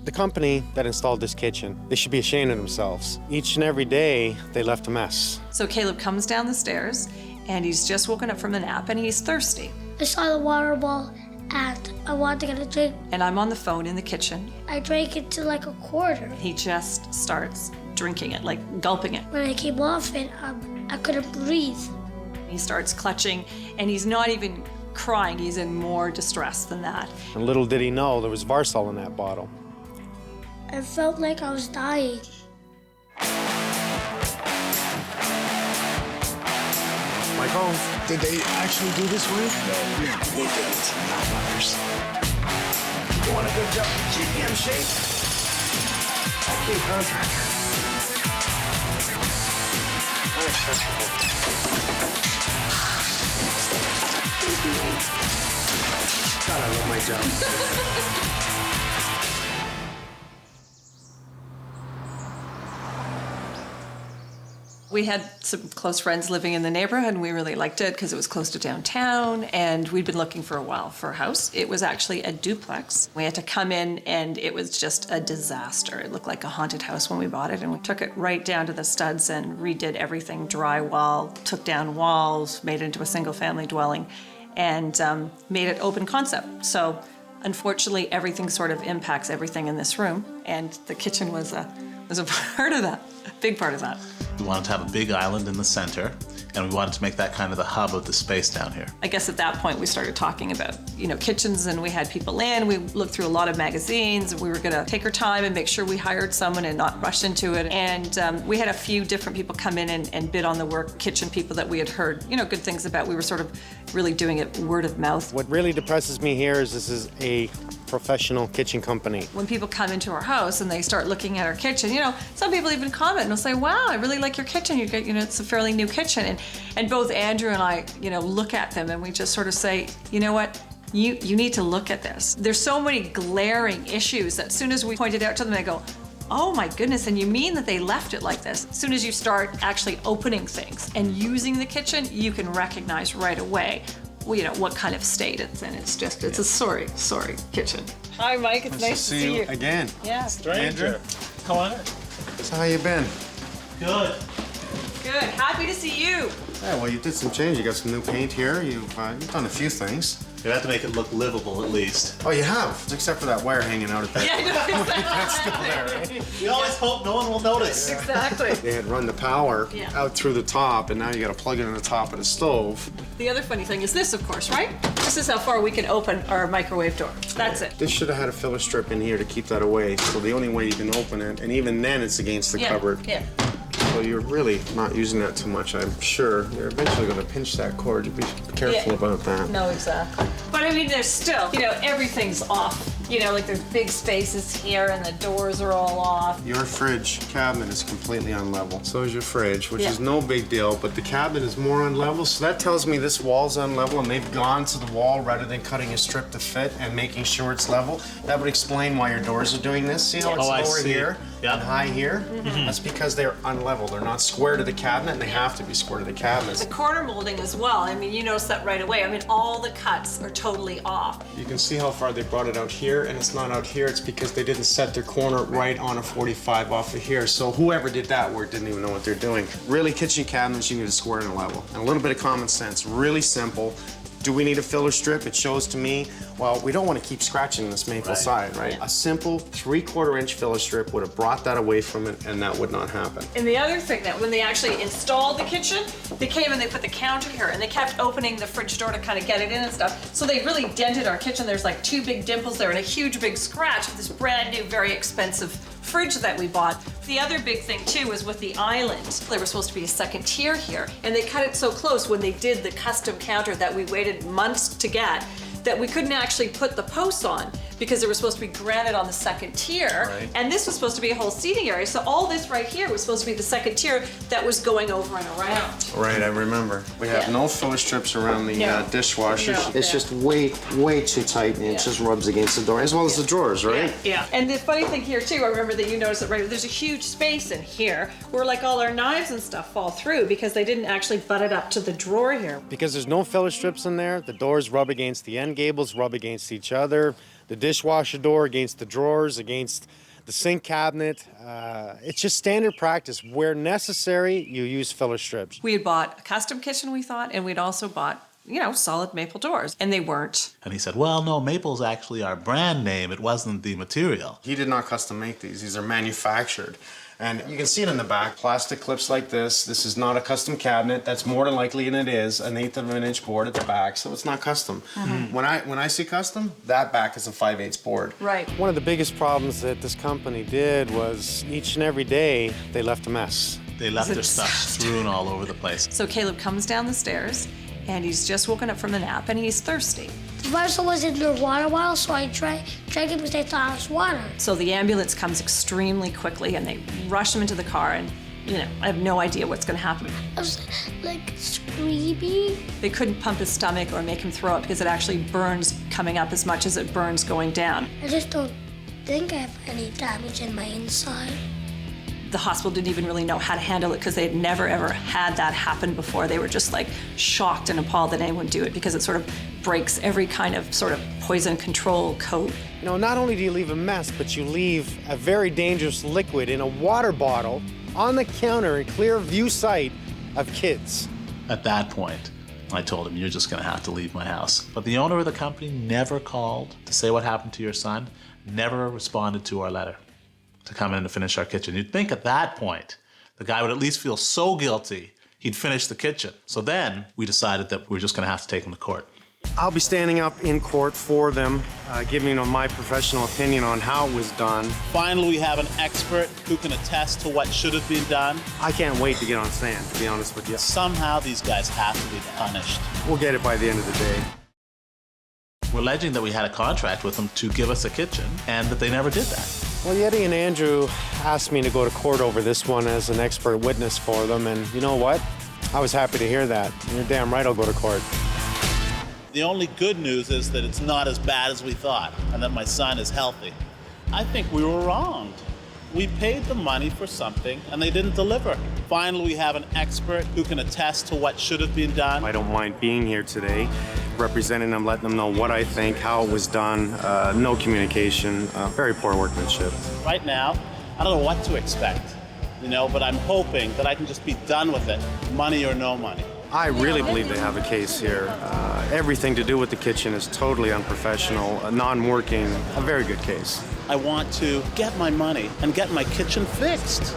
The company that installed this kitchen, they should be ashamed of themselves. Each and every day, they left a mess. So Kaleb comes down the stairs, and he's just woken up from a nap, and he's thirsty. I saw the water ball, and I wanted to get a drink. And I'm on the phone in the kitchen. I drank it to like a quarter. He just starts drinking it, like gulping it. When I came off it, I couldn't breathe. He starts clutching, and he's not even crying. He's in more distress than that. And little did he know there was Varsol in that bottle. I felt like I was dying. Mike Holmes. Did they actually do this way? No, they didn't. Not others. You want a good job? Keep me in shape. Okay, contractor. Unacceptable. God, I love my job. We had some close friends living in the neighborhood, and we really liked it because it was close to downtown, and we'd been looking for a while for a house. It was actually a duplex. We had to come in, and it was just a disaster. It looked like a haunted house when we bought it, and we took it right down to the studs and redid everything, drywall, took down walls, made it into a single-family dwelling, and made it open concept. So unfortunately, everything sort of impacts everything in this room, and the kitchen was a part of that, a big part of that. We wanted to have a big island in the center, and we wanted to make that kind of the hub of the space down here. I guess at that point we started talking about, kitchens, and we had people in. We looked through a lot of magazines, and we were gonna take our time and make sure we hired someone and not rush into it. And we had a few different people come in and bid on the work, kitchen people that we had heard, good things about. We were sort of really doing it word of mouth. What really depresses me here is this is a professional kitchen company. When people come into our house and they start looking at our kitchen, some people even comment and will say, wow, I really like your kitchen. It's a fairly new kitchen. And both Andrew and I, look at them and we just sort of say, you know what? You need to look at this. There's so many glaring issues that as soon as we point it out to them, they go, oh my goodness, and you mean that they left it like this? As soon as you start actually opening things and using the kitchen, you can recognize right away what kind of state it's in. It's a sorry kitchen. Hi, Mike. It's nice to see you again. Yeah. Stranger. Come on. So how you been? Good. Good. Happy to see you. Yeah, well, you did some change. You got some new paint here. You've done a few things. You have to make it look livable at least. Oh, you have? Except for that wire hanging out at the... Yeah, I know. That's still there, right? We always hope no one will notice. Exactly. They had run the power out through the top, and now you got to plug it in the top of the stove. The other funny thing is this, of course, right? This is how far we can open our microwave door. That's it. This should have had a filler strip in here to keep that away. So the only way you can open it, and even then it's against the cupboard. Yeah. So you're really not using that too much, I'm sure. You're eventually going to pinch that cord. You be careful about that. No, exactly. But I mean, there's still, everything's off. Like there's big spaces here and the doors are all off. Your fridge cabinet is completely unlevel. So is your fridge, which is no big deal, but the cabinet is more unlevel. So that tells me this wall's unlevel and they've gone to the wall rather than cutting a strip to fit and making sure it's level. That would explain why your doors are doing this. See how it's lower here and high here? Mm-hmm. That's because they're unlevel. They're not square to the cabinet, and they have to be square to the cabinet. The corner molding as well. I mean, you notice that right away. I mean, all the cuts are totally off. You can see how far they brought it out here, and it's not out here. It's because they didn't set their corner right on a 45 off of here. So whoever did that work didn't even know what they're doing. Really, kitchen cabinets, you need a square and a level. And a little bit of common sense. Really simple. Do we need a filler strip? It shows to me, well, we don't want to keep scratching this maple side, right? A simple 3/4 inch filler strip would have brought that away from it, and that would not happen. And the other thing, that when they actually installed the kitchen, they came and they put the counter here, and they kept opening the fridge door to kind of get it in and stuff. So they really dented our kitchen. There's like 2 big dimples there and a huge big scratch with this brand new, very expensive fridge that we bought. The other big thing too was with the island. There was supposed to be a second tier here, and they cut it so close when they did the custom counter that we waited months to get, that we couldn't actually put the posts on because there was supposed to be granite on the second tier, and this was supposed to be a whole seating area. So all this right here was supposed to be the second tier that was going over and around. Right, I remember. We have no filler strips around the dishwasher. No. It's just way too tight, and it just rubs against the door, as well as the drawers, right? Yeah. And the funny thing here too, I remember that you noticed that there's a huge space in here where like all our knives and stuff fall through because they didn't actually butt it up to the drawer here. Because there's no filler strips in there, the doors rub against the end gables, rub against each other. the dishwasher door, against the drawers, against the sink cabinet. It's just standard practice. Where necessary, you use filler strips. We had bought a custom kitchen, we thought, and we'd also bought, you know, solid maple doors, and they weren't. And he said, well, no, maple's actually our brand name. It wasn't the material. He did not custom make these. These are manufactured. And you can see it in the back, plastic clips like this. This is not a custom cabinet. That's more than likely, and it is, 1/8 of an inch board at the back, so it's not custom. When I say custom, that back is a 5/8 board. Right. One of the biggest problems that this company did was each and every day they left a mess. They left their It's stuff strewn all over the place. So Kaleb comes down the stairs, and he's just woken up from the nap, and he's thirsty. Varsol was in the water bottle, so I drank it because I thought it was water. So the ambulance comes extremely quickly, and they rush him into the car, and, you know, I have no idea what's gonna happen. I was like screaming. They couldn't pump his stomach or make him throw up because it actually burns coming up as much as it burns going down. I just don't think I have any damage in my inside. The hospital didn't even really know how to handle it because they had never ever had that happen before. They were just like shocked and appalled that anyone would do it because it sort of breaks every kind of sort of poison control code. You know, not only do you leave a mess, but you leave a very dangerous liquid in a water bottle on the counter in clear view sight of kids. At that point, I told him, you're just gonna have to leave my house. But the owner of the company never called to say what happened to your son, never responded to our letter to come in to finish our kitchen. You'd think at that point, the guy would at least feel so guilty, he'd finish the kitchen. So then we decided that we were just gonna have to take him to court. I'll be standing up in court for them, giving them my professional opinion on how it was done. Finally, we have an expert who can attest to what should have been done. I can't wait to get on stand, to be honest with you. Somehow these guys have to be punished. We'll get it by the end of the day. We're alleging that we had a contract with them to give us a kitchen and that they never did that. Well, Yetti and Andrew asked me to go to court over this one as an expert witness for them, and you know what? I was happy to hear that. You're damn right I'll go to court. The only good news is that it's not as bad as we thought and that my son is healthy. I think we were wronged. We paid the money for something and they didn't deliver. Finally, we have an expert who can attest to what should have been done. I don't mind being here today, representing them, letting them know what I think, how it was done, no communication, very poor workmanship. Right now, I don't know what to expect, you know, but I'm hoping that I can just be done with it, money or no money. I really believe they have a case here. Everything to do with the kitchen is totally unprofessional, non-working, a very good case. I want to get my money and get my kitchen fixed.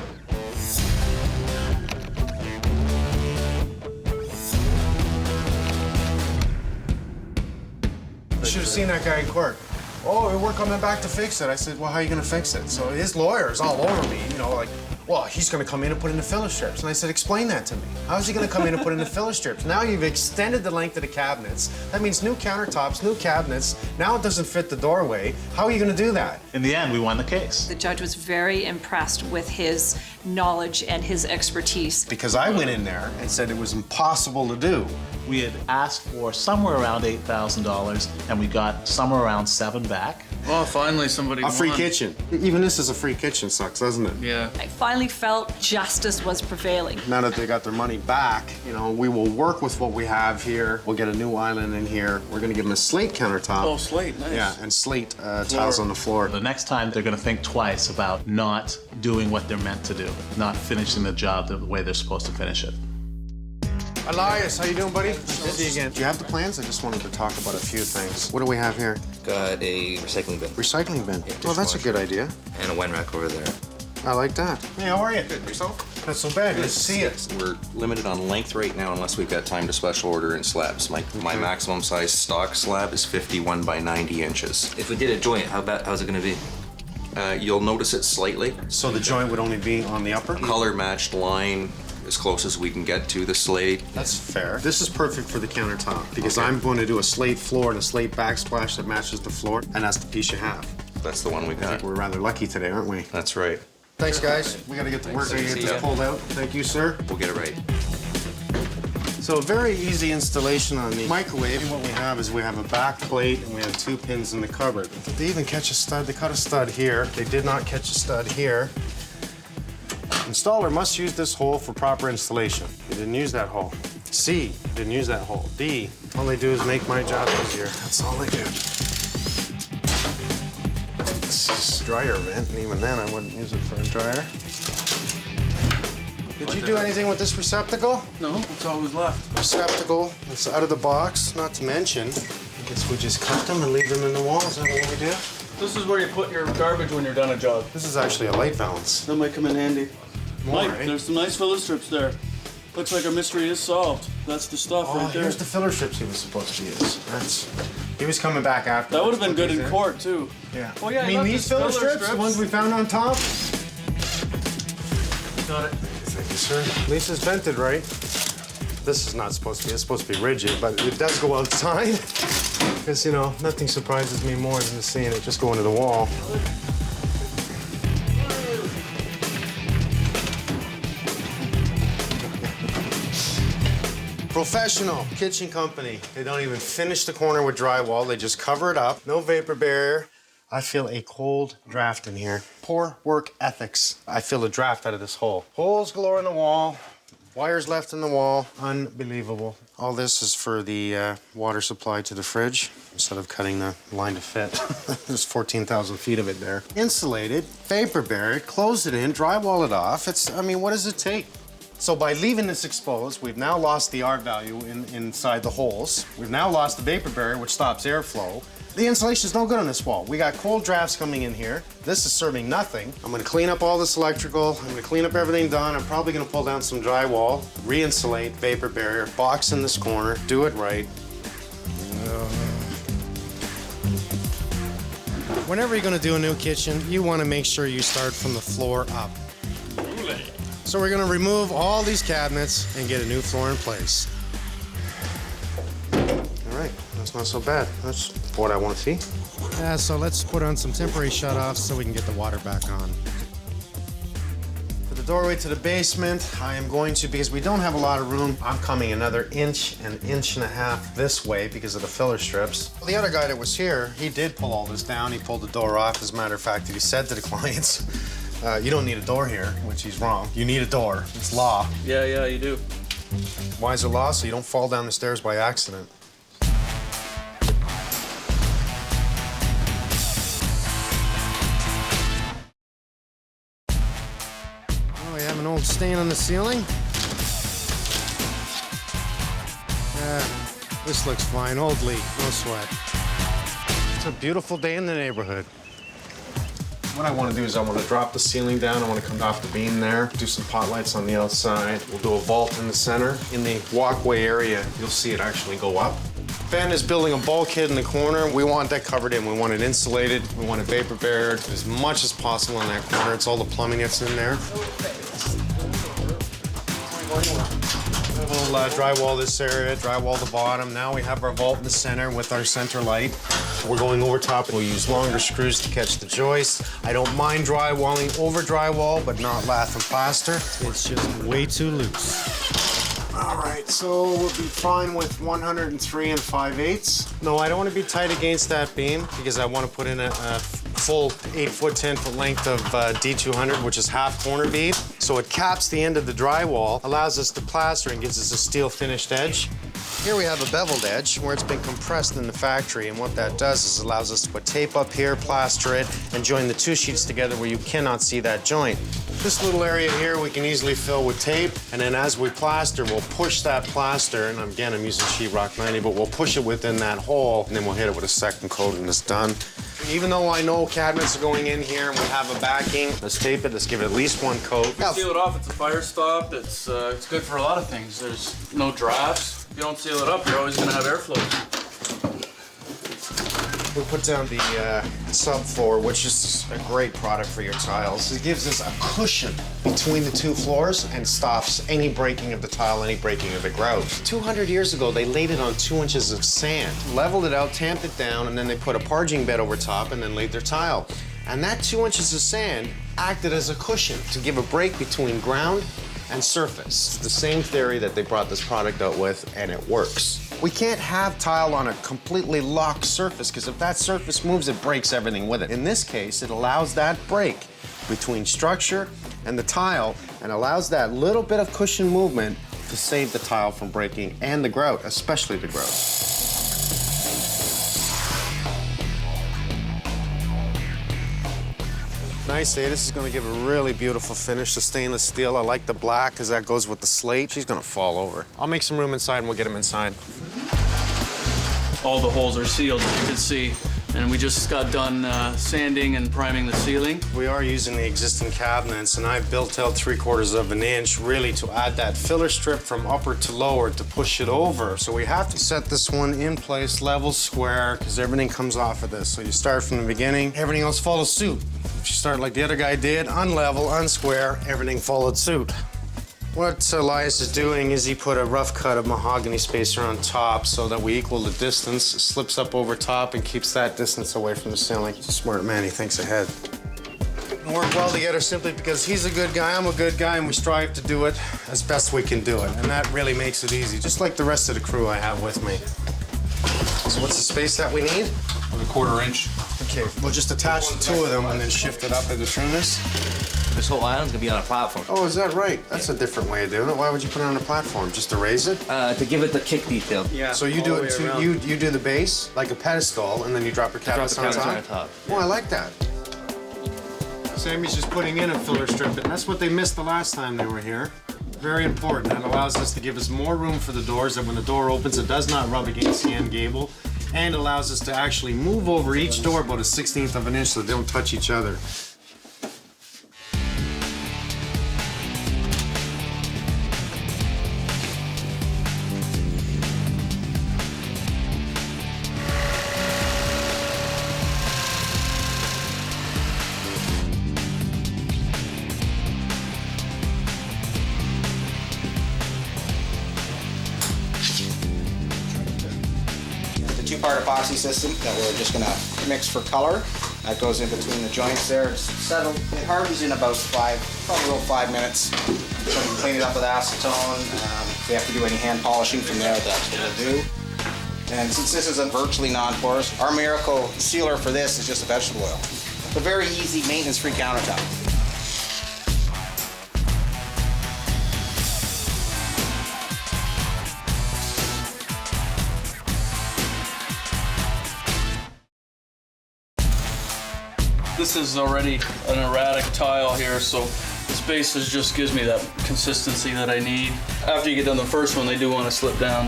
You should have seen that guy in court. Oh, we're coming back to fix it. I said, well, how are you going to fix it? So his lawyer's all over me, you know, like, well, he's going to come in and put in the filler strips. And I said, explain that to me. How is he going to come in and put in the filler strips? Now you've extended the length of the cabinets. That means new countertops, new cabinets. Now it doesn't fit the doorway. How are you going to do that? In the end, we won the case. The judge was very impressed with his knowledge and his expertise. Because I went in there and said it was impossible to do. We had asked for somewhere around $8,000 and we got somewhere around $7,000 back. Well, finally somebody A free won. kitchen. Even this is a free kitchen, sucks, doesn't it? Yeah. I finally felt justice was prevailing. Now that they got their money back, you know, we will work with what we have here. We'll get a new island in here. We're gonna give them a slate countertop. Oh, slate, nice. Yeah, and slate tiles on the floor. The next time they're gonna think twice about not doing what they're meant to do, not finishing the job the way they're supposed to finish it. Elias, how you doing, buddy? Good to see you again. Do you have the plans? I just wanted to talk about a few things. What do we have here? Got a recycling bin. Recycling bin. Yeah, Well, that's a dishwasher. good idea. And a wine rack over there. I like that. Hey, how are you? Good. Yourself? Not so bad. Good to see you. We're limited on length right now unless we've got time to special order in slabs. My maximum size stock slab is 51 by 90 inches. If we did a joint, how's it gonna be? You'll notice it slightly. So the joint would only be on the upper? Color matched line as close as we can get to the slate. That's fair. This is perfect for the countertop because I'm going to do a slate floor and a slate backsplash that matches the floor, and that's the piece you have. That's the one we I think got. we're rather lucky today, aren't we? That's right. Thanks, guys. We got to get to work. We got to get this pulled out. Thank you, sir. We'll get it right. So a very easy installation on the microwave. What we have is we have a back plate and we have 2 pins in the cupboard. Did they even catch a stud? They cut a stud here. They did not catch a stud here. Installer must use this hole for proper installation. They didn't use that hole. C, didn't use that hole. D, all they do is make my job easier. That's all they do. dryer vent, and even then I wouldn't use it for a dryer. Did you do anything with this receptacle? No, it's always left. Receptacle, it's out of the box, not to mention, I guess we just cut them and leave them in the wall. Is that what we do? This is where you put your garbage when you're done a job. This is actually a light balance. That might come in handy. More, Mike, right? there's some nice filler strips there. Looks like our mystery is solved. That's the stuff Oh, right there. here's the filler strips he was supposed to use. He was coming back after. That would have been good in court, too. Yeah. Oh, yeah, I mean, left these us filler strips, the ones we found on top? Got it. Thank you, sir. At least it's vented right. This is not supposed to be, it's supposed to be rigid, but it does go outside. Because, you know, nothing surprises me more than just seeing it just go into the wall. Professional kitchen company. They don't even finish the corner with drywall. They just cover it up. No vapor barrier. I feel a cold draft in here. Poor work ethics. I feel a draft out of this hole. Holes galore in the wall. Wires left in the wall. Unbelievable. All this is for the water supply to the fridge instead of cutting the line to fit. There's 14,000 feet of it there. Insulated, vapor barrier, close it in, drywall it off. I mean, what does it take? So by leaving this exposed, we've now lost the R value inside the holes. We've now lost the vapor barrier, which stops airflow. The insulation is no good on this wall. We got cold drafts coming in here. This is serving nothing. I'm gonna clean up all this electrical. I'm gonna clean up everything done. I'm probably gonna pull down some drywall, re-insulate, vapor barrier, box in this corner, do it right. Whenever you're gonna do a new kitchen, you wanna make sure you start from the floor up. So we're gonna remove all these cabinets and get a new floor in place. All right, that's not so bad. That's what I want to see. Yeah, so let's put on some temporary shutoffs so we can get the water back on. For the doorway to the basement, I am going to, because we don't have a lot of room, I'm coming another inch and a half this way because of the filler strips. Well, the other guy that was here, he did pull all this down. He pulled the door off. As a matter of fact, he said to the clients, you don't need a door here, which he's wrong. You need a door. It's law. Yeah, you do. Why is it law? So you don't fall down the stairs by accident. Oh, we have an old stain on the ceiling. This looks fine. Old leak, no sweat. It's a beautiful day in the neighborhood. What I want to do is I want to drop the ceiling down. I want to come off the beam there, do some pot lights on the outside. We'll do a vault in the center. In the walkway area, you'll see it actually go up. Ben is building a bulkhead in the corner. We want that covered in. We want it insulated. We want it vapor barriered as much as possible in that corner. It's all the plumbing that's in there. We'll drywall this area, drywall the bottom. Now we have our vault in the center with our center light. We're going over top. We'll use longer screws to catch the joists. I don't mind drywalling over drywall, but not lath and plaster. It's just way too loose. All right, so we'll be fine with 103 5/8. No, I don't want to be tight against that beam because I want to put in a full 8-foot, 10-foot length of D200, which is half corner beam. So it caps the end of the drywall, allows us to plaster and gives us a steel finished edge. Here we have a beveled edge where it's been compressed in the factory, and what that does is allows us to put tape up here, plaster it, and join the two sheets together where you cannot see that joint. This little area here we can easily fill with tape, and then as we plaster, we'll push that plaster, and again, I'm using sheetrock 90, but we'll push it within that hole, and then we'll hit it with a second coat, and it's done. Even though I know cabinets are going in here and we have a backing, let's tape it, let's give it at least one coat. Seal it off, it's a fire stop. It's good for a lot of things. There's no drafts. If you don't seal it up, you're always gonna have airflow. We put down the subfloor, which is a great product for your tiles. It gives us a cushion between the two floors and stops any breaking of the tile, any breaking of the grout. 200 years ago, they laid it on 2 inches of sand, leveled it out, tamped it down, and then they put a parging bed over top and then laid their tile. And that 2 inches of sand acted as a cushion to give a break between ground and surface. It's the same theory that they brought this product out with, and it works. We can't have tile on a completely locked surface, because if that surface moves, it breaks everything with it. In this case, it allows that break between structure and the tile, and allows that little bit of cushion movement to save the tile from breaking, and the grout, especially the grout. nice, eh? This is gonna give a really beautiful finish. The stainless steel, I like the black because that goes with the slate. She's gonna fall over. I'll make some room inside and we'll get them inside. All the holes are sealed, as you can see. And we just got done sanding and priming the ceiling. We are using the existing cabinets, and I've built out 3/4 of an inch really to add that filler strip from upper to lower to push it over. So we have to set this one in place, level, square, because everything comes off of this. So you start from the beginning, everything else follows suit. If you start like the other guy did, unlevel, unsquare, everything followed suit. What Elias is doing is he put a rough cut of mahogany spacer on top so that we equal the distance. It slips up over top and keeps that distance away from the ceiling. He's a smart man, he thinks ahead. We work well together simply because he's a good guy, I'm a good guy, and we strive to do it as best we can do it. And that really makes it easy, just like the rest of the crew I have with me. So what's the space that we need? 1/4 inch. Okay, we'll just attach the two of them and then shift it up into trimness. This whole island's gonna be on a platform. Oh, is that right? That's a different way of doing it. Why would you put it on a platform? Just to raise it? To give it the kick detail. Yeah. So you do it. You do the base like a pedestal, and then you drop your cabinets on top. Oh, I like that. Sammy's just putting in a filler strip, and that's what they missed the last time they were here. Very important. That allows us to give us more room for the doors. That when the door opens, it does not rub against the end gable, and allows us to actually move over each door about 1/16 of an inch so they don't touch each other. Two-part epoxy system that we're just gonna mix for color. That goes in between the joints there. It's settled. It hardens in about probably about 5 minutes. So we can clean it up with acetone. If we have to do any hand polishing from there, that's what we'll do. And since this is a virtually non-porous, our miracle sealer for this is just a vegetable oil. A very easy maintenance-free countertop. This is already an erratic tile here, so this base just gives me that consistency that I need. After you get done the first one, they do want to slip down.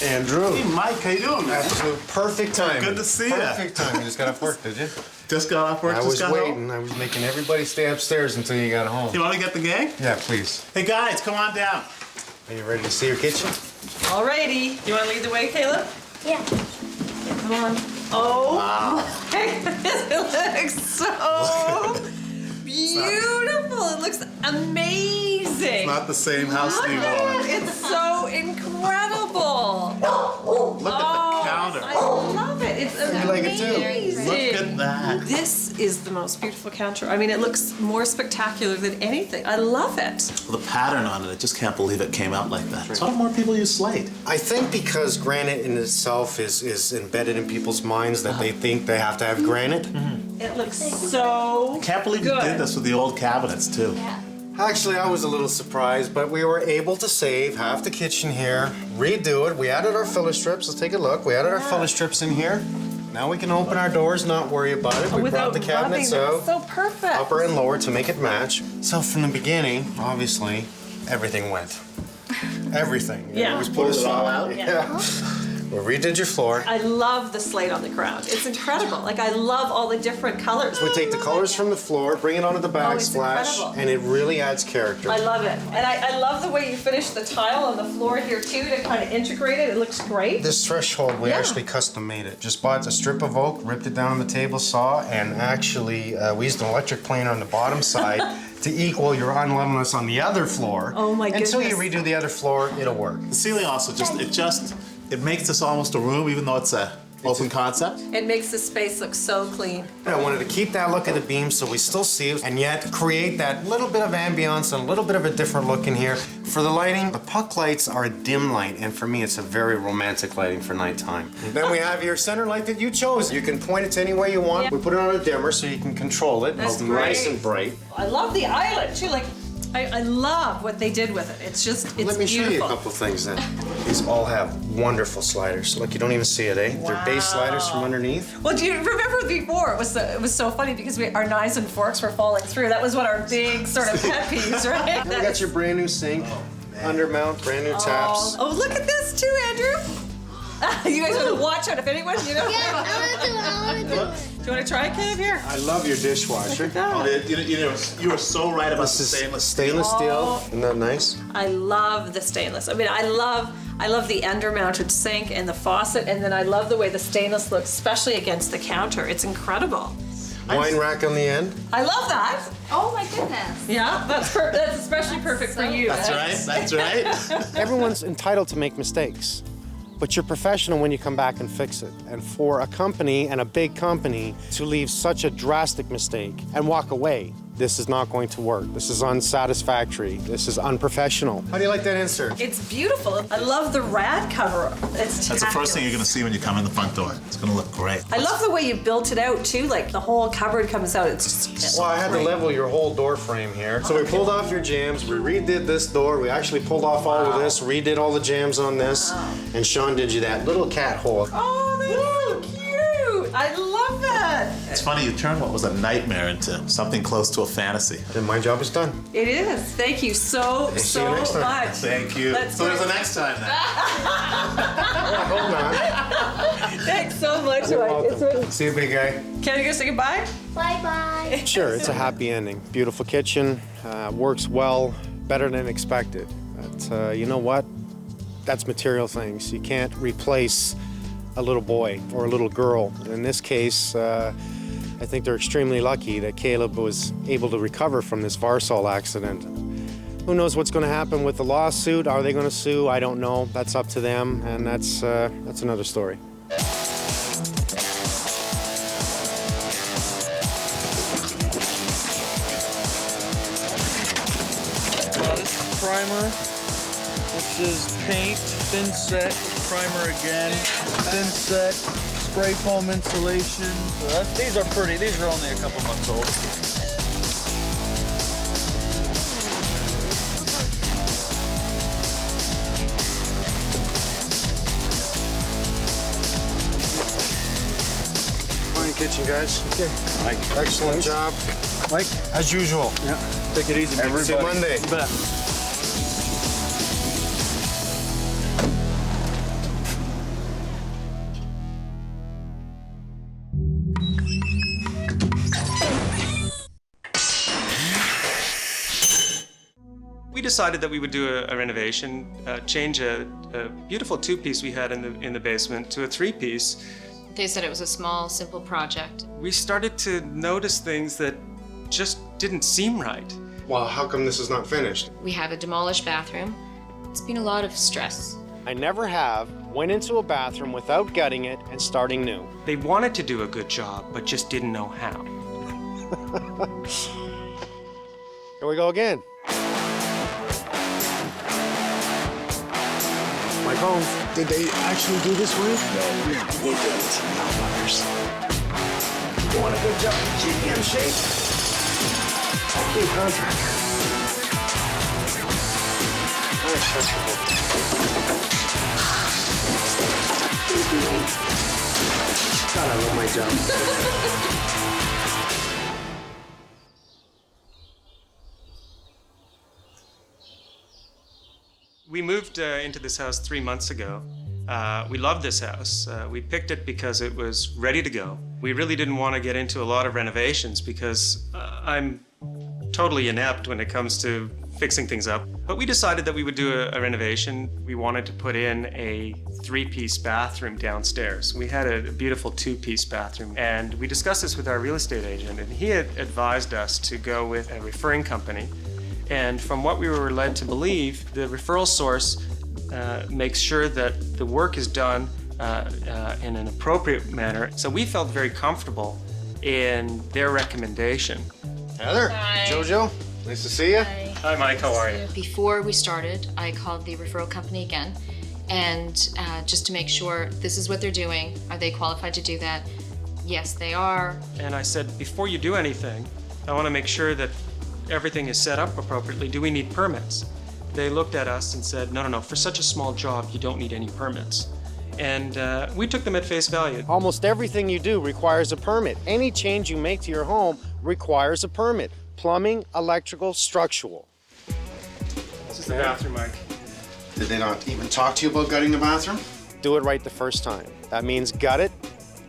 Andrew. Hey, Mike, how you doing, man? Absolute perfect time. Good to see you. Perfect time. You just got off work, did you? Just got off work, I just was got waiting. home. I was making everybody stay upstairs until you got home. You want to get the gang? Yeah, please. Hey, guys, come on down. Are you ready to see your kitchen? Alrighty. You want to lead the way, Kaleb? Yeah. Come on. Oh, wow. It looks so beautiful. It looks amazing. It's not the same house anymore. It's so incredible. Look at the counter. I love it. It's amazing. You like it too? Look at that. This is the most beautiful counter. I mean, it looks more spectacular than anything. I love it. The pattern on it, I just can't believe it came out like that. So why don't more people use slate? I think because granite in itself is embedded in people's minds that they think they have to have granite. It looks so Can't believe good. you did this with the old cabinets too. Actually, I was a little surprised, but we were able to save half the kitchen here, redo it. We added our filler strips. Let's take a look. We added our filler strips in here. Now we can open our doors, not worry about it. We brought the cabinets out, so perfect. upper and lower, to make it match. So from the beginning, obviously, everything went. Everything. Yeah. It was put it all out? Yeah. We redid your floor. I love the slate on the ground. It's incredible. Like, I love all the different colors. We take the colors from the floor, bring it onto the it's backsplash, incredible. and it really adds character. I love it. And I love the way you finish the tile on the floor here too to kind of integrate it. It looks great. This threshold, we Yeah. actually custom made it. Just bought a strip of oak, ripped it down on the table saw, and actually we used an electric planer on the bottom side to equal your unlevelness on the other floor. Oh my Until you goodness. redo the other floor, it'll work. The ceiling also it makes this almost a room, even though it's a open concept. It makes the space look so clean. I wanted to keep that look of the beam so we still see it, and yet create that little bit of ambiance and a little bit of a different look in here. For the lighting, the puck lights are a dim light, and for me, it's a very romantic lighting for nighttime. Then we have your center light that you chose. You can point it to any way you want. Yeah. We put it on a dimmer so you can control it. That's It's nice great. and bright. I love the island too. Like, I love what they did with it. It's beautiful. Let me show you a couple things then. These all have wonderful sliders. Look, you don't even see it, eh? They're base sliders from underneath. Well, do you remember before? It was so funny because our knives and forks were falling through. That was one of our big sort of pet peeves, right? We got your brand new sink, undermount, brand new taps. Oh, look at this too, Andrew. You guys want to watch out if anyone, Yeah, I want to do it. Do you want to try it, Kaleb? Here. I love your dishwasher. You were so right about This is stainless steel. Isn't that nice? I love the stainless. I mean, I love the undermounted sink and the faucet, and then I love the way the stainless looks, especially against the counter. It's incredible. Wine rack on the end. I love that. Oh my goodness. Yeah, that's especially perfect for you. That's right. Everyone's entitled to make mistakes, but you're professional when you come back and fix it. And for a company, and a big company, to leave such a drastic mistake and walk away, this is not going to work. This is unsatisfactory. This is unprofessional. How do you like that insert? It's beautiful. I love the rad cover. It's That's the first thing you're going to see when you come in the front door. It's going to look great. I love the way you built it out too. Like the whole cupboard comes out. It's just Well, I had to level your whole door frame here. So we pulled off your jambs, we redid this door, we actually pulled off all of this, redid all the jambs on this, and Sean did you that little cat hole. Oh, that's so cute. I love that. It's funny, you turned what was a nightmare into something close to a fantasy. Then my job is done. It is. Thank you so See you next time. much. Thank you. That's So there's great. the next time then. Hold on. Thanks so much, You're Mike. welcome. See you, big guy. Can I go say goodbye? Bye-bye. Sure, it's a happy ending. Beautiful kitchen, works well, better than expected. But you know what? That's material things. You can't replace a little boy or a little girl. In this case, I think they're extremely lucky that Kaleb was able to recover from this Varsol accident. Who knows what's going to happen with the lawsuit? Are they going to sue? I don't know. That's up to them, and that's another story. This is primer. This is paint, thin set, primer again, thin set, spray foam insulation. So these are pretty. These are only a couple months old. Fine kitchen, guys. Okay. Mike, excellent job. Mike, as usual. Yeah. Take it easy, Every Monday. You bet. We decided that we would do a renovation, change a beautiful two-piece we had in the basement to a three-piece. They said it was a small, simple project. We started to notice things that just didn't seem right. Well, how come this is not finished? We have a demolished bathroom. It's been a lot of stress. I never have went into a bathroom without gutting it and starting new. They wanted to do a good job, but just didn't know how. Here we go again. Mike Holmes, did they actually do this right? No, they didn't. Not ours. You want a good job? GM shape? Okay, contractor. God, I love my job. We moved into this house 3 months ago. We loved this house. We picked it because it was ready to go. We really didn't want to get into a lot of renovations because I'm totally inept when it comes to fixing things up. But we decided that we would do a renovation. We wanted to put in a three-piece bathroom downstairs. We had a beautiful two-piece bathroom, and we discussed this with our real estate agent, and he had advised us to go with a referring company. And from what we were led to believe, the referral source makes sure that the work is done in an appropriate manner. So we felt very comfortable in their recommendation. Heather, Hi. Jojo, nice to see you. Hi, Mike, how are you? Before we started, I called the referral company again, and just to make sure this is what they're doing. Are they qualified to do that? Yes, they are. And I said, before you do anything, I want to make sure that everything is set up appropriately, do we need permits? They looked at us and said, no, for such a small job, you don't need any permits. And we took them at face value. Almost everything you do requires a permit. Any change you make to your home requires a permit. Plumbing, electrical, structural. This is the bathroom, Mike. Did they not even talk to you about gutting the bathroom? Do it right the first time. That means gut it,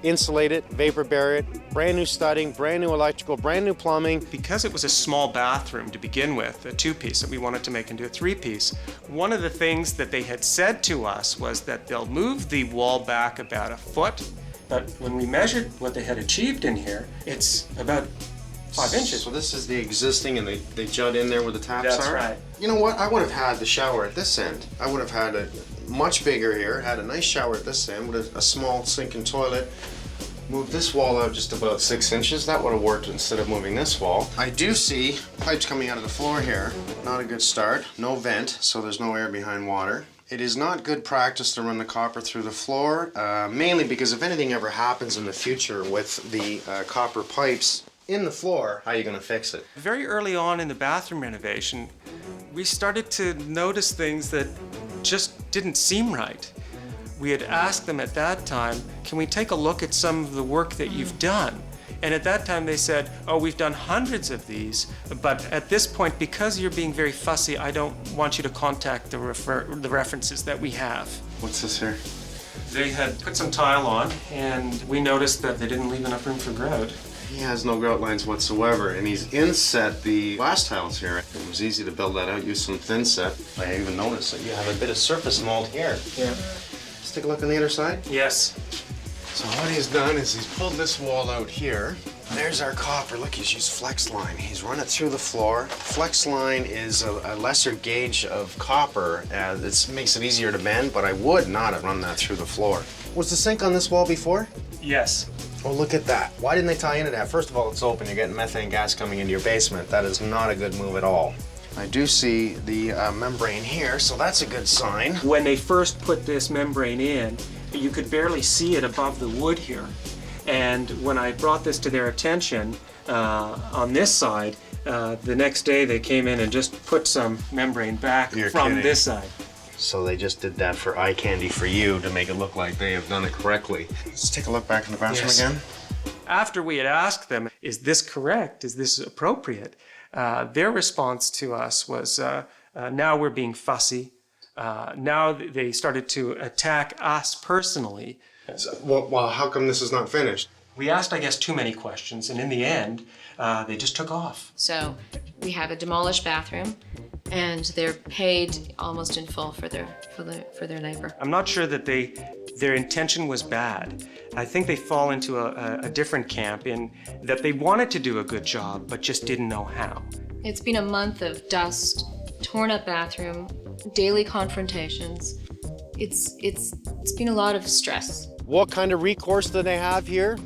insulate it, vapor barrier it, brand new studding, brand new electrical, brand new plumbing. Because it was a small bathroom to begin with, a two-piece that we wanted to make into a three-piece, one of the things that they had said to us was that they'll move the wall back about a foot, but when we measured what they had achieved in here, it's about 5 inches. So this is the existing and they jut in there where the taps That's are? right. You know what? I would have had the shower at this end. I would have had it much bigger here, had a nice shower at this end with a small sink and toilet. Move this wall out just about 6 inches. That would have worked instead of moving this wall. I do see pipes coming out of the floor here. Not a good start. No vent, so there's no air behind water. It is not good practice to run the copper through the floor, mainly because if anything ever happens in the future with the copper pipes in the floor, how are you going to fix it? Very early on in the bathroom renovation, we started to notice things that just didn't seem right. We had asked them at that time, can we take a look at some of the work that you've done? And at that time they said, oh, we've done hundreds of these, but at this point, because you're being very fussy, I don't want you to contact the references that we have. What's this here? They had put some tile on, and we noticed that they didn't leave enough room for grout. He has no grout lines whatsoever, and he's inset the glass tiles here. It was easy to build that out, use some thin set. I even noticed that you have a bit of surface mold here. Yeah. Let's take a look on the other side. Yes. So what he's done is he's pulled this wall out here. There's our copper. Look, he's used flex line. He's run it through the floor. Flex line is a lesser gauge of copper. It makes it easier to bend, but I would not have run that through the floor. Was the sink on this wall before? Yes. Oh, look at that. Why didn't they tie into that? First of all, it's open. You're getting methane gas coming into your basement. That is not a good move at all. I do see the membrane here, so that's a good sign. When they first put this membrane in, you could barely see it above the wood here. And when I brought this to their attention on this side, the next day they came in and just put some membrane back from this side. So they just did that for eye candy for you to make it look like they have done it correctly. Let's take a look back in the bathroom again. After we had asked them, is this correct? Is this appropriate? Their response to us was, now we're being fussy. Now they started to attack us personally. Well, how come this is not finished? We asked, I guess, too many questions, and in the end, they just took off. So we have a demolished bathroom, and they're paid almost in full for their labor. I'm not sure that their intention was bad. I think they fall into a different camp in that they wanted to do a good job, but just didn't know how. It's been a month of dust, torn up bathroom, daily confrontations. It's been a lot of stress. What kind of recourse do they have here?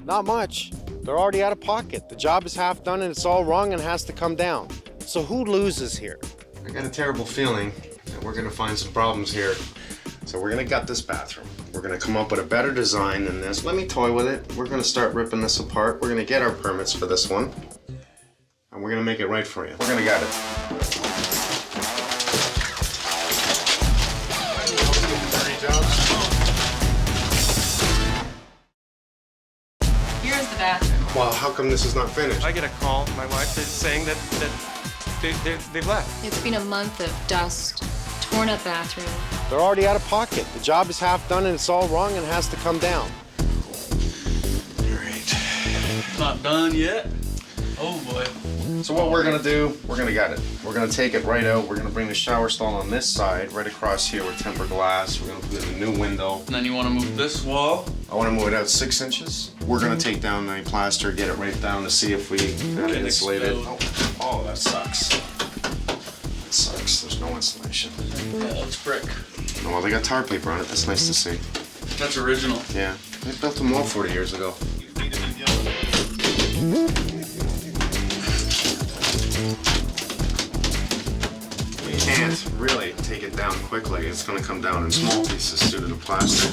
Not much. They're already out of pocket. The job is half done and it's all wrong and has to come down. So who loses here? I got a terrible feeling that we're gonna find some problems here. So we're gonna gut this bathroom. We're gonna come up with a better design than this. Let me toy with it. We're gonna start ripping this apart. We're gonna get our permits for this one. And we're gonna make it right for you. We're gonna gut it. Here's the bathroom. Well, how come this is not finished? I get a call from my wife that's saying that they've left. It's been a month of dust, torn up bathroom. They're already out of pocket. The job is half done and it's all wrong and has to come down. Great. Not done yet? Oh boy. So what we're gonna do, we're gonna gut it. We're gonna take it right out. We're gonna bring the shower stall on this side, right across here with tempered glass. We're gonna put in a new window. And then you want to move this wall? I wanna move it out 6 inches. We're gonna take down the plaster, get it right down to see if we got it insulated. Oh, that sucks. That sucks, there's no insulation. Yeah, looks brick. Oh, well, they got tar paper on it. That's nice to see. That's original. Yeah, they built them all 40 years ago. You can't really take it down quickly. It's going to come down in small pieces due to the plaster.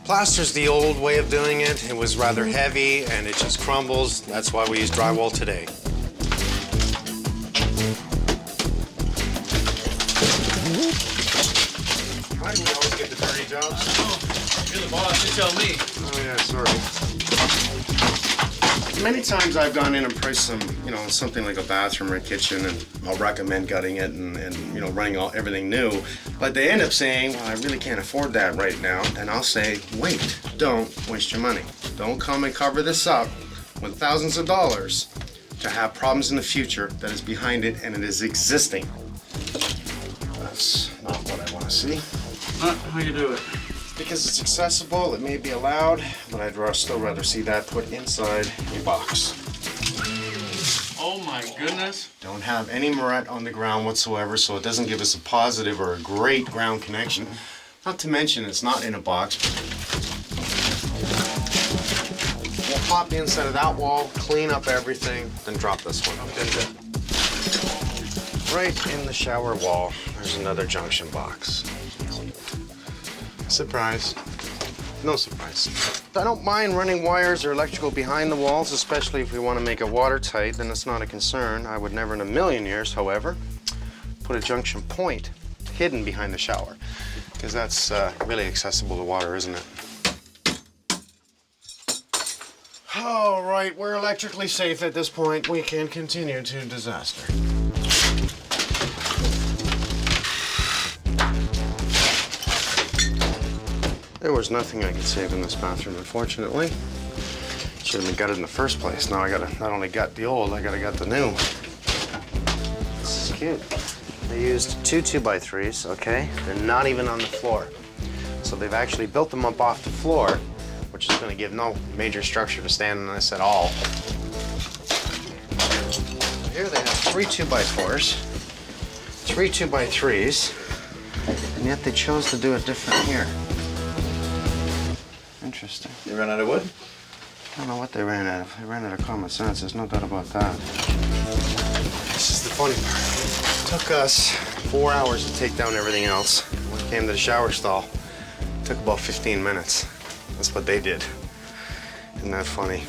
Plaster's the old way of doing it. It was rather heavy and it just crumbles. That's why we use drywall today. Why do we always get the dirty jobs? You're the boss, you tell me. Oh yeah, sorry. Many times I've gone in and priced some, something like a bathroom or a kitchen, and I'll recommend gutting it and running everything new. But they end up saying, well, I really can't afford that right now. And I'll say, wait, don't waste your money. Don't come and cover this up with thousands of dollars to have problems in the future that is behind it and it is existing. That's not what I want to see. How you do it? Because it's accessible, it may be allowed, but I'd still rather see that put inside a box. Oh my goodness. Don't have any moret on the ground whatsoever, so it doesn't give us a positive or a great ground connection. Not to mention it's not in a box. We'll pop the inside of that wall, clean up everything, then drop this one. Okay. Right in the shower wall, there's another junction box. Surprise. No surprise. I don't mind running wires or electrical behind the walls, especially if we want to make it watertight, then it's not a concern. I would never in a million years, however, put a junction point hidden behind the shower, because that's really accessible to water, isn't it? All right, we're electrically safe at this point. We can continue to disaster. There was nothing I could save in this bathroom, unfortunately. Should have been gutted in the first place. Now I gotta not only gut the old, I gotta gut the new. This is cute. They used 2 2x3s, okay? They're not even on the floor. So they've actually built them up off the floor, which is gonna give no major structure to stand on this at all. Here they have 3 2x4s, 3 2x3s, and yet they chose to do it different here. Interesting. You ran out of wood? I don't know what they ran out of. They ran out of common sense. There's no doubt about that. This is the funny part. It took us 4 hours to take down everything else. When it came to the shower stall, it took about 15 minutes. That's what they did. Isn't that funny?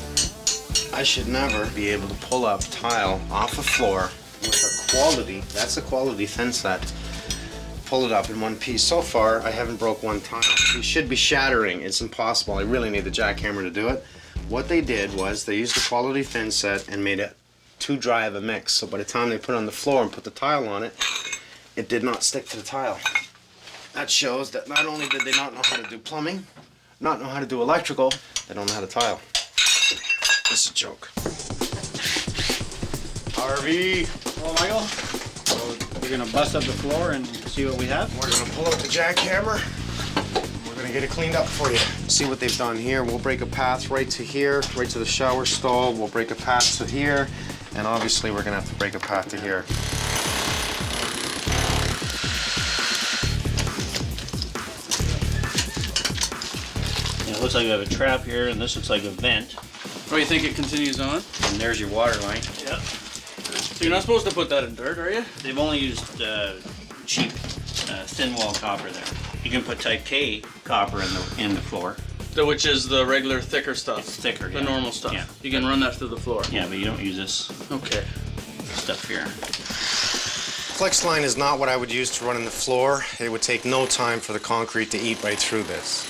I should never be able to pull up tile off a floor with a quality, that's a quality thin set. Pull it up in one piece. So far, I haven't broke one tile. You should be shattering. It's impossible. I really need the jackhammer to do it. What they did was they used a quality thin set and made it too dry of a mix. So by the time they put it on the floor and put the tile on it, it did not stick to the tile. That shows that not only did they not know how to do plumbing, not know how to do electrical, they don't know how to tile. This is a joke. Harvey. Hello, Michael. So we're gonna bust up the floor and see what we have. We're gonna pull out the jackhammer. We're gonna get it cleaned up for you. See what they've done here. We'll break a path right to here, right to the shower stall. We'll break a path to here, and obviously we're gonna have to break a path to here. It looks like we have a trap here, and this looks like a vent. Oh, you think it continues on? And there's your water line. Yeah. So you're not supposed to put that in dirt, are you? They've only used cheap thin wall copper there. You can put type K copper in the floor. Which is the regular thicker stuff. It's thicker, The yeah. normal stuff. Yeah. You can run that through the floor. Yeah, but you don't use this Okay. stuff here. Flex line is not what I would use to run in the floor. It would take no time for the concrete to eat right through this.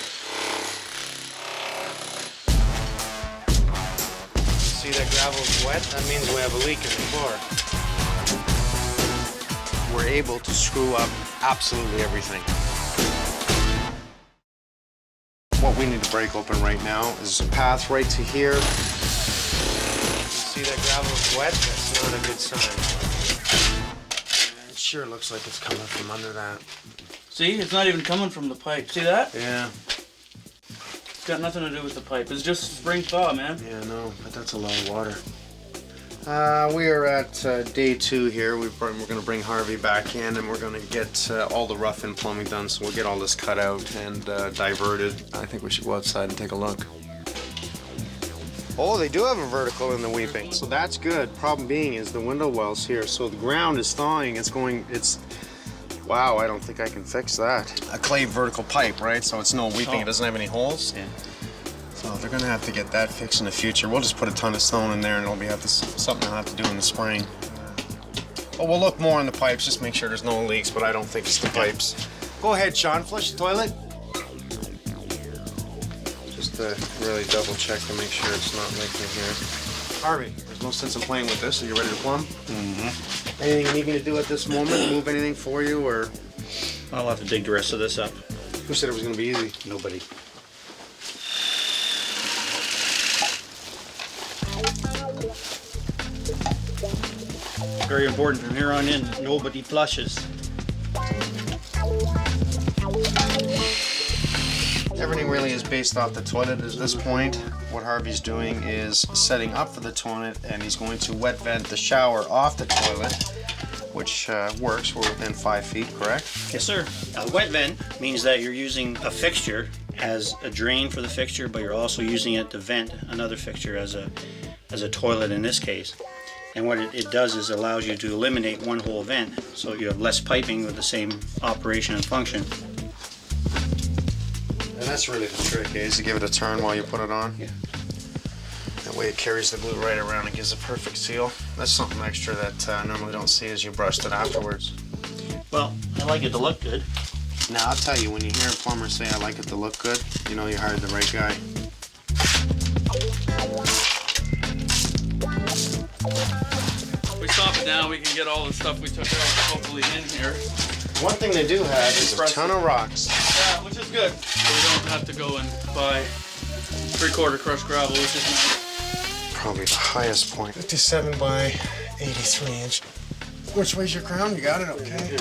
See that gravel's wet? That means we have a leak in the floor. We're able to screw up absolutely everything. What we need to break open right now is a path right to here. See that gravel's wet? That's not a good sign. It sure looks like it's coming from under that. See, it's not even coming from the pipe. See that? Yeah. It's got nothing to do with the pipe. It's just spring thaw, man. Yeah, no, but that's a lot of water. We are at day 2 here. We're going to bring Harvey back in, and we're going to get all the rough-in plumbing done, so we'll get all this cut out and diverted. I think we should go outside and take a look. Oh, they do have a vertical in the weeping, so that's good. Problem being is the window well's here, so the ground is thawing. Wow, I don't think I can fix that. A clay vertical pipe, right? So it's no weeping. It doesn't have any holes. Yeah. So they're gonna have to get that fixed in the future. We'll just put a ton of stone in there, and it'll be something I'll have to do in the spring. But we'll look more on the pipes, just make sure there's no leaks, but I don't think it's the pipes. Go ahead, Sean, flush the toilet. Just to really double check to make sure it's not leaking here. Harvey, there's no sense in playing with this. Are you ready to plumb? Mm-hmm. Anything you need me to do at this moment? Move anything for you, or? I'll have to dig the rest of this up. Who said it was gonna be easy? Nobody. Very important from here on in, nobody flushes. Everything really is based off the toilet at this point. What Harvey's doing is setting up for the toilet, and he's going to wet vent the shower off the toilet, which works. We're within 5 feet, correct? Yes, sir. A wet vent means that you're using a fixture as a drain for the fixture, but you're also using it to vent another fixture as a toilet in this case. And what it does is allows you to eliminate one whole vent, so you have less piping with the same operation and function. And that's really the trick, is to give it a turn while you put it on. Yeah. That way it carries the glue right around and gives a perfect seal. That's something extra that I normally don't see as you brushed it afterwards. Well, I like it to look good. Now, I'll tell you, when you hear a plumber say, I like it to look good, you know you hired the right guy. We stop it now, we can get all the stuff we took out hopefully in here. One thing they do have is a ton of rocks. Yeah, which is good. So we don't have to go and buy 3/4 crushed gravel, which is nice. Probably the highest point. 57 by 83 inch. Which way's your crown? You got it, okay?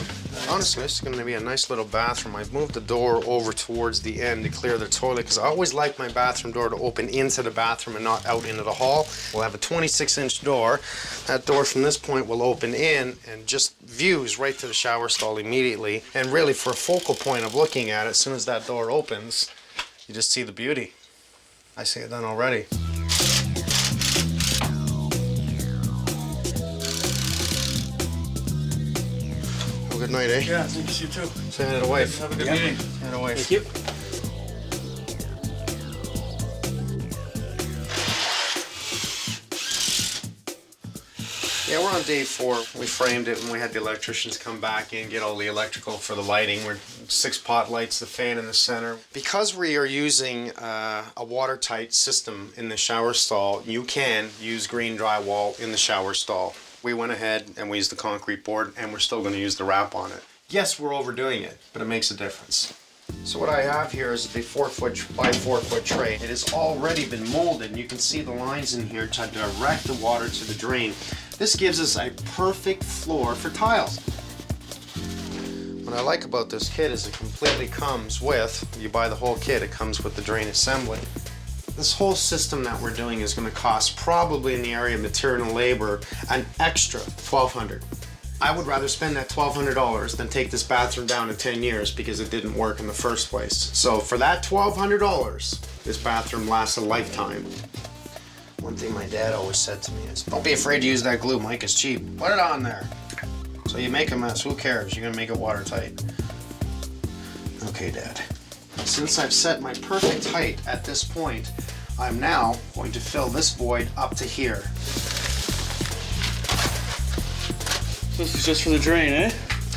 Honestly, this is gonna be a nice little bathroom. I've moved the door over towards the end to clear the toilet, because I always like my bathroom door to open into the bathroom and not out into the hall. We'll have a 26-inch door. That door from this point will open in and just views right to the shower stall immediately. And really, for a focal point of looking at it, as soon as that door opens, you just see the beauty. I see it done already. Good night, eh? Yeah, thanks, you too. Say hi to the wife. Have a good meeting. Say hi to the wife. Thank you. Yeah, we're on day 4. We framed it and we had the electricians come back in, get all the electrical for the lighting. We're 6 pot lights, the fan in the center. Because we are using a watertight system in the shower stall, you can use green drywall in the shower stall. We went ahead and we used the concrete board, and we're still going to use the wrap on it. Yes, we're overdoing it, but it makes a difference. So what I have here is the 4-foot by 4-foot tray. It has already been molded, and you can see the lines in here to direct the water to the drain. This gives us a perfect floor for tiles. What I like about this kit is it completely comes with, you buy the whole kit, it comes with the drain assembly. This whole system that we're doing is going to cost probably in the area of material and labor an extra $1,200. I would rather spend that $1,200 than take this bathroom down in 10 years because it didn't work in the first place. So for that $1,200, this bathroom lasts a lifetime. One thing my dad always said to me is, don't be afraid to use that glue, Mike, it's cheap. Put it on there. So you make a mess, who cares? You're gonna make it watertight. Okay, Dad. Since I've set my perfect height at this point, I'm now going to fill this void up to here. This is just for the drain, eh?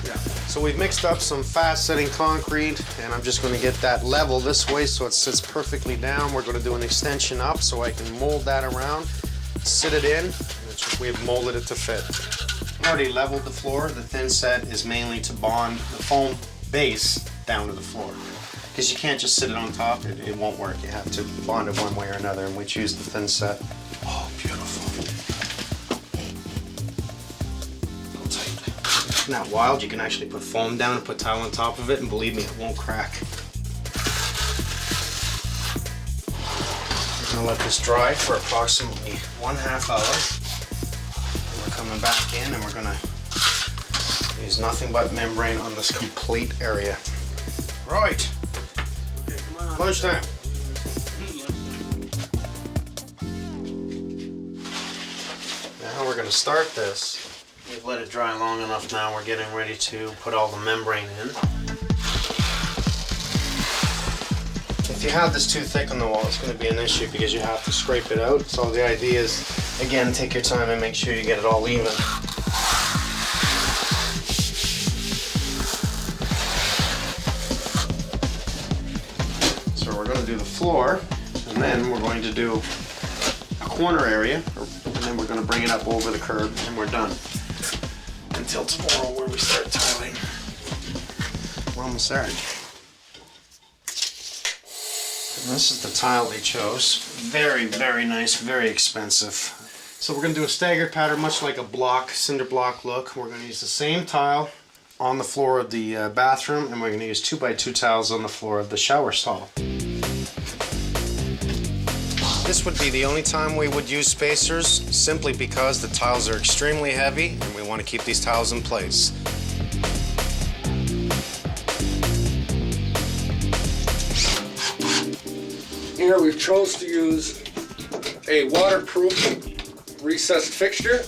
Yeah. So we've mixed up some fast-setting concrete, and I'm just going to get that level this way so it sits perfectly down. We're going to do an extension up so I can mold that around, sit it in, and we've molded it to fit. I already leveled the floor. The thin set is mainly to bond the foam base down to the floor. Because you can't just sit it on top, it won't work. You have to bond it one way or another, and we choose the thin set. Oh, beautiful. Isn't that wild? You can actually put foam down and put tile on top of it, and believe me, it won't crack. I'm gonna let this dry for approximately 1/2 hour. And we're coming back in, and we're gonna use nothing but membrane on this complete area. Right. Lunchtime. Now we're going to start this. We've let it dry long enough now. We're getting ready to put all the membrane in. If you have this too thick on the wall, it's going to be an issue because you have to scrape it out. So the idea is, again, take your time and make sure you get it all even. to do the floor, and then we're going to do a corner area, and then we're going to bring it up over the curb, and we're done. Until tomorrow where we start tiling. We're almost there. And this is the tile they chose. Very, very nice, very expensive. So we're going to do a staggered pattern, much like a block, cinder block look. We're going to use the same tile on the floor of the bathroom, and we're going to use 2x2 tiles on the floor of the shower stall. This would be the only time we would use spacers, simply because the tiles are extremely heavy and we want to keep these tiles in place. Here we've chose to use a waterproof recessed fixture,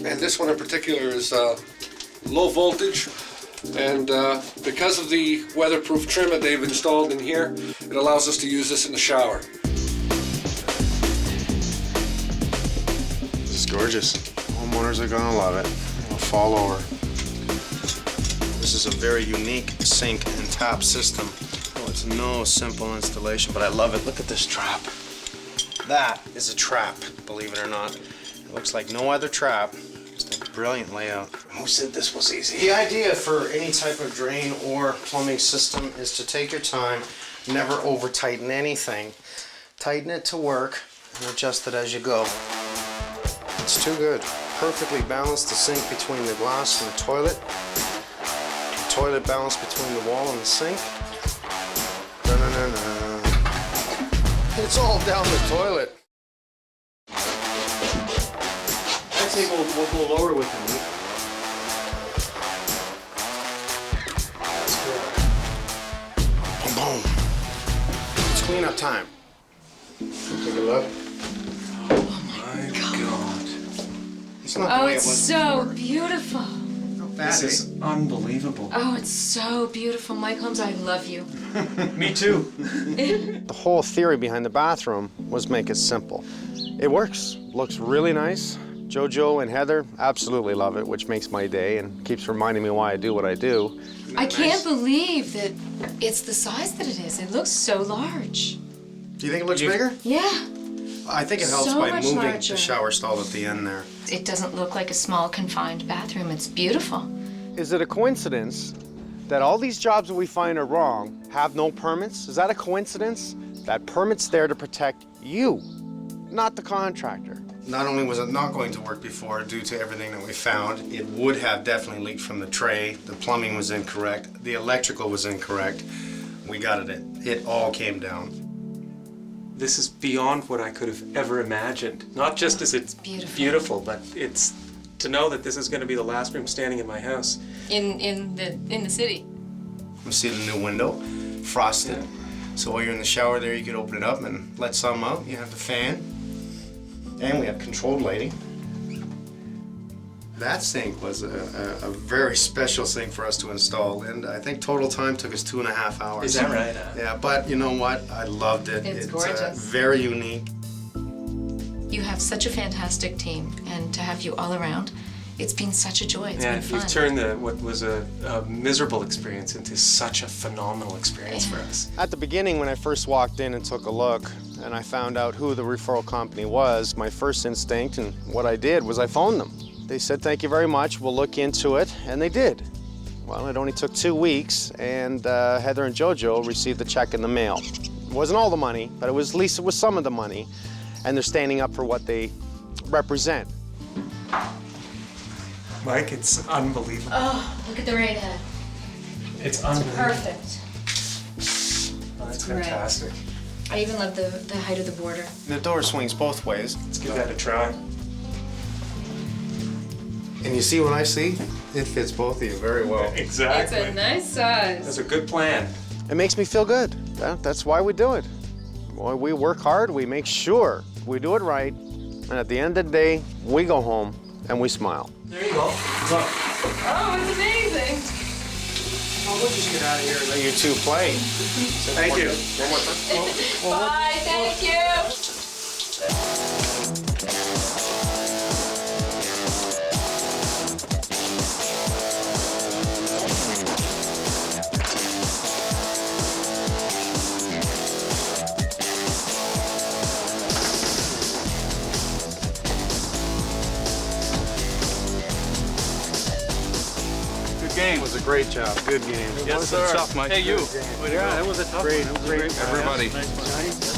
and this one in particular is low voltage, and because of the weatherproof trim that they've installed in here, it allows us to use this in the shower. This is gorgeous. Homeowners are gonna love it. It'll fall over. This is a very unique sink and tap system. Oh, it's no simple installation, but I love it. Look at this trap. That is a trap, believe it or not. It looks like no other trap. Just a brilliant layout. Who said this was easy? The idea for any type of drain or plumbing system is to take your time, never over tighten anything. Tighten it to work and adjust it as you go. It's too good. Perfectly balanced the sink between the glass and the toilet. The toilet balanced between the wall and the sink. Da-na-na-na. It's all down the toilet. I think we'll go lower with him. Boom, boom. It's cleanup time. Take a look. It's not the way it was so before. beautiful. This is unbelievable. Oh, it's so beautiful. Mike Holmes, I love you. Me too. The whole theory behind the bathroom was make it simple. It works. Looks really nice. Jojo and Heather absolutely love it, which makes my day and keeps reminding me why I do what I do. I can't believe that it's the size that it is. It looks so large. Do you think it looks bigger? Yeah. I think it helps So by much moving larger. the shower stall at the end there. It doesn't look like a small confined bathroom. It's beautiful. Is it a coincidence that all these jobs that we find are wrong have no permits? Is that a coincidence? That permit's there to protect you, not the contractor. Not only was it not going to work before due to everything that we found, it would have definitely leaked from the tray. The plumbing was incorrect. The electrical was incorrect. We got it. It all came down. This is beyond what I could have ever imagined. Not just as it's beautiful, but it's to know that this is going to be the last room standing in my house. In the city. You see the new window, frosted. Yeah. So while you're in the shower there, you could open it up and let some out. You have the fan, and we have controlled lighting. That sink was a very special sink for us to install, and I think total time took us 2.5 hours. Is that right? Yeah, but you know what? I loved it. It's gorgeous. Very unique. You have such a fantastic team, and to have you all around, it's been such a joy. It's been fun. You've turned what was a miserable experience into such a phenomenal experience for us. At the beginning, when I first walked in and took a look, and I found out who the referral company was, my first instinct and what I did was I phoned them. They said, thank you very much, we'll look into it, and they did. Well, it only took 2 weeks, and Heather and Jojo received the check in the mail. It wasn't all the money, but at least it was some of the money, and they're standing up for what they represent. Mike, it's unbelievable. Oh, look at the rain head. It's unbelievable. Perfect. Oh, that's Great. fantastic. I even love the height of the border. The door swings both ways. Let's give that a try. And you see what I see? It fits both of you very well. Exactly. It's a nice size. That's a good plan. It makes me feel good. That's why we do it. Boy, we work hard, we make sure we do it right, and at the end of the day, we go home and we smile. There you go. Look. Oh, it's amazing. Well, we'll just get out of here and let you two play. Thank you. One more time. Bye, thank you. game. It was a great job. Good game. Yes, sir. tough, Mike. Hey, you. Yeah, it was a tough Great, one. It was great. a great Everybody. Nice.